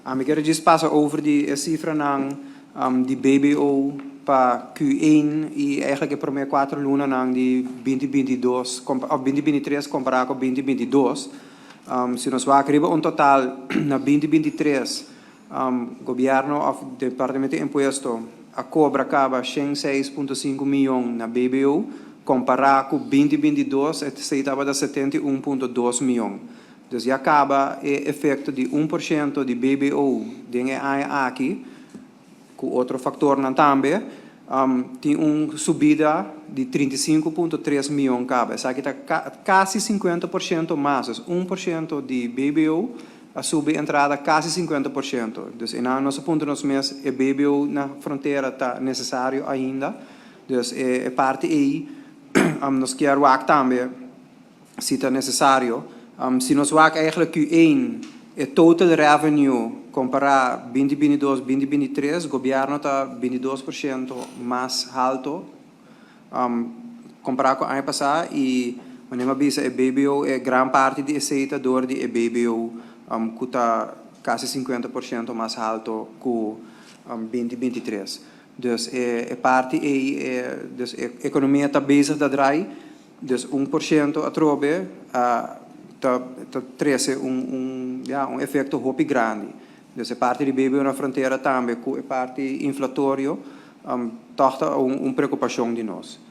Ik heb het pas over die cifra die BBO para Q1 e eigenlijk por meio 4 luna nang di 2022 of 2023 comparado com 2022. Se nós vamos total na 2023, governo of departamento de imposto a cobra acaba 106,5 milhões na BBO, comparado com 2022, se estava de 71,2 milhões. Então, já acaba o efeito de 1% de BBO de aqui, com outro fator também, tem uma subida de 35,3 milhões. Isso aqui está quase 50% mais, 1% de BBO, a subir entrada quase 50%. Então, no nosso ponto, nós mesmos, o BBO na fronteira está necessário ainda. Então, é parte aí, nós queremos também, se está necessário. Se nós vamos eigenlijk Q1, o total revenue comparar 2022-2023, o governo está 22% mais alto comparado com o ano passado e a visa o BBO é grande parte de aceitador de BBO que está quase 50% mais alto que 2023. Então, é parte aí, a economia está bezig a draai, então 1% a trobe, traz efeito muito grande. Então, a parte de BBO na fronteira também, com a parte inflatória, torna uma preocupação de nós.